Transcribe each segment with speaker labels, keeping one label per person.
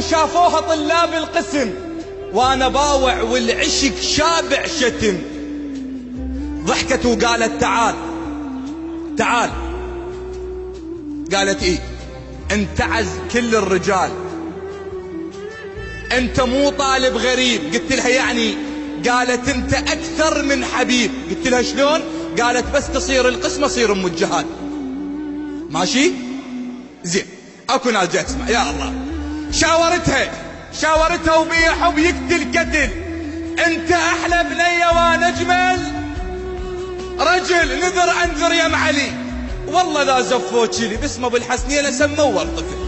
Speaker 1: وشافوها طلاب القسم وانا باوع والعشق شابع شتم. ضحكت وقالت تعال تعال. قالت ايه؟ انتعز كل الرجال، انت مو طالب غريب. قلت لها يعني؟ قالت انت اكثر من حبيب. قلت لها شلون؟ قالت بس تصير القسم اصير ام الجهاد. ماشي زين. اكو ناس جاي تسمع. يا الله. شاورتها وبيا حب يقتل قتل. انت احلى بنيه وانا اجمل رجل. نذر انذر يا معلي والله لا زفوت لي باسمه بالحسنيه سموه طفل.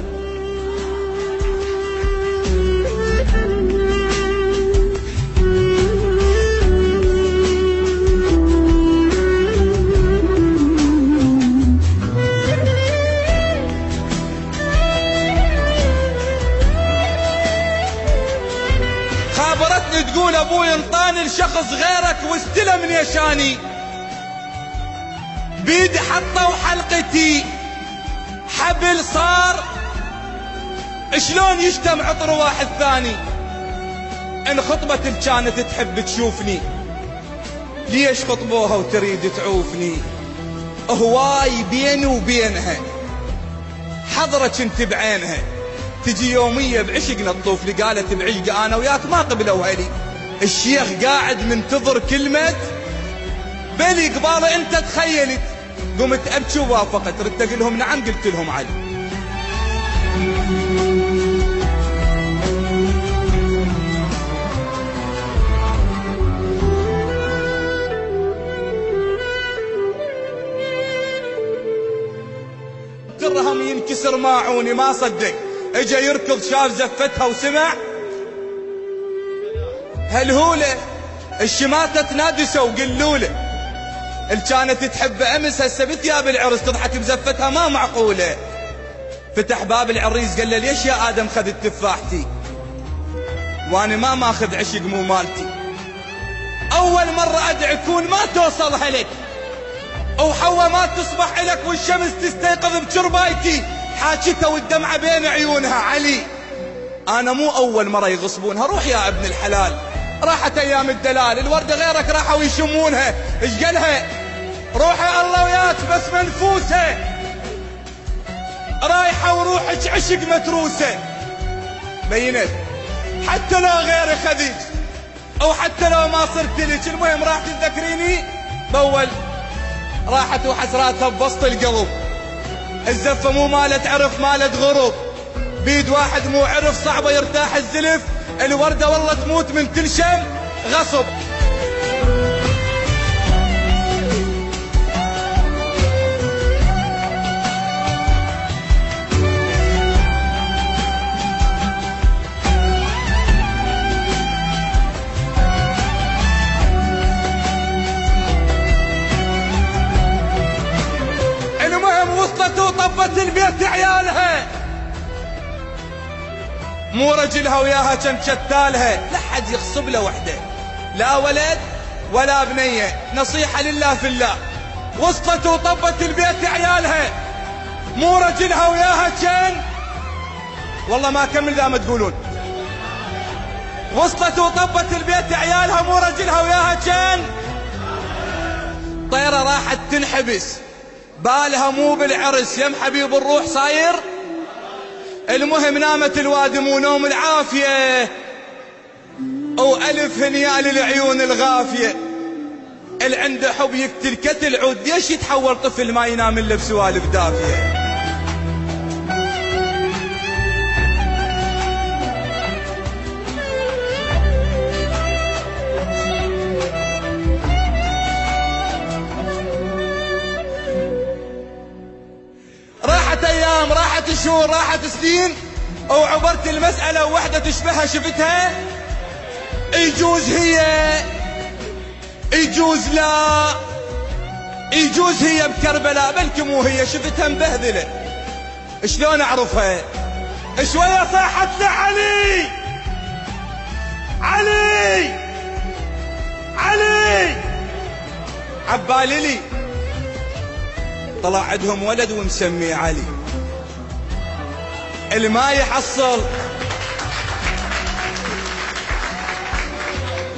Speaker 1: خابرتني تقول ابوي انطاني لشخص غيرك واستلم نيشاني، بيدي حطه وحلقتي حبل صار شلون يشتم عطر واحد ثاني. ان خطبت كانت تحب تشوفني، ليش خطبوها وتريد تعوفني؟ هواي بيني وبينها حضرة كنت بعينها، تجي يومية بعشقنا تطوف لي. قالت بعشق انا وياك ما قبلوا هلي. الشيخ قاعد منتظر كلمة بلي قباله انت تخيلت. قمت ابكي ووافقت. ردت اقول لهم نعم. قلت لهم علي. درهم ينكسر ماعوني ما صدق. اجا يركض شاف زفتها وسمع هالهولة الشماتة تنادسه وقلوله. اللي كانت تحب امس هسه بثياب العرس تضحك بزفتها ما معقوله. فتح باب العريس قال له ليش يا ادم خذت تفاحتي وانا ما ماخذ عشق مو مالتي. اول مره ادعي كون ما توصلها لك وحوا ما تصبح لك والشمس تستيقظ بشربايتي. حاجتها والدمعه بين عيونها. علي انا مو اول مره يغصبونها. روح يا ابن الحلال. راحت ايام الدلال الوردة غيرك راحوا يشمونها. ايش قالها؟ روحي الله وياك بس منفوسة رايحة وروحك عشق متروسة. بينت حتى لو غيري خذيج او حتى لو ما صرت لك. المهم راح تذكريني بول. راحت وحسراتها بوسط القلب. الزفة مو مالت عرف مالت غرب. بيد واحد مو عرف صعبة يرتاح الزلف. الوردة والله تموت من تلشم غصب. المهم وصلت وطبت البيت عيالها. مو رجلها وياها كان شتالها. لا حد يغصب له وحده لا ولد ولا بنيه. نصيحة لله في الله. وصلت وطبت البيت عيالها. مو رجلها وياها كان والله ما كمل ذا ما تقولون. وصلت وطبت البيت عيالها. مو رجلها وياها كان طيرة راحت تنحبس. بالها مو بالعرس يم حبيب الروح صاير. المهم نامت الوادم مو نوم العافية وألف هنيا للعيون الغافية. اللي عنده حب يقتل كتل عود. ليش يتحول طفل ما ينام الا بسوالف دافية؟ راحت ايام راحت شهور راحت سنين وعبرت المسألة ووحدة تشبهها شفتها. يجوز هي يجوز لا يجوز هي بكربلاء بلكي مو هي. شفتها مبهذلة شلون اعرفها؟ شوية صاحت له علي علي علي. عبالي لي طلع عندهم ولد ومسميه علي. اللي ما يحصل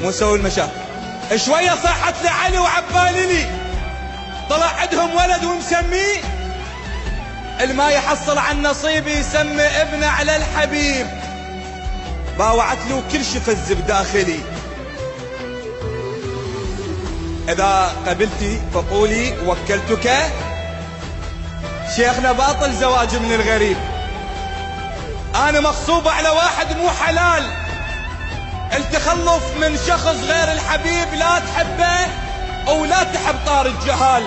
Speaker 1: مو سوي المشاكل. شوية صحت لعلي وعبالي طلع عندهم ولد ومسميه، الما يحصل عن نصيبي يسمي ابنه على الحبيب. باوعت له كل شي فز بداخلي. إذا قبلتي فقولي وكلتك. شيخنا باطل زواج من الغريب. أنا مغصوبة على واحد مو حلال. التخلف من شخص غير الحبيب لا تحبه أو لا تحب طار الجهال.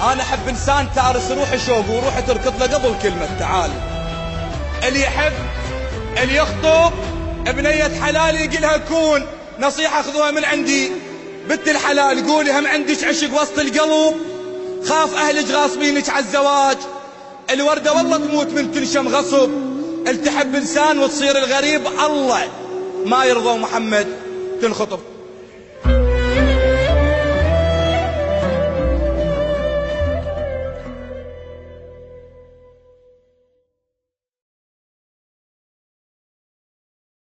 Speaker 1: أنا أحب إنسان تارس روحي شوق وروحي تركض له قبل كلمة تعال. اللي يحب اللي يخطب بنية حلال يقلها كون. نصيحة خذوها من عندي بنت الحلال، قولي هم عندك عشق وسط القلب، خاف أهلك غاصبينك على الزواج. الوردة والله تموت من تنشم غصب. التحب إنسان وتصير الغريب الله ما يرضى محمد تنخطب.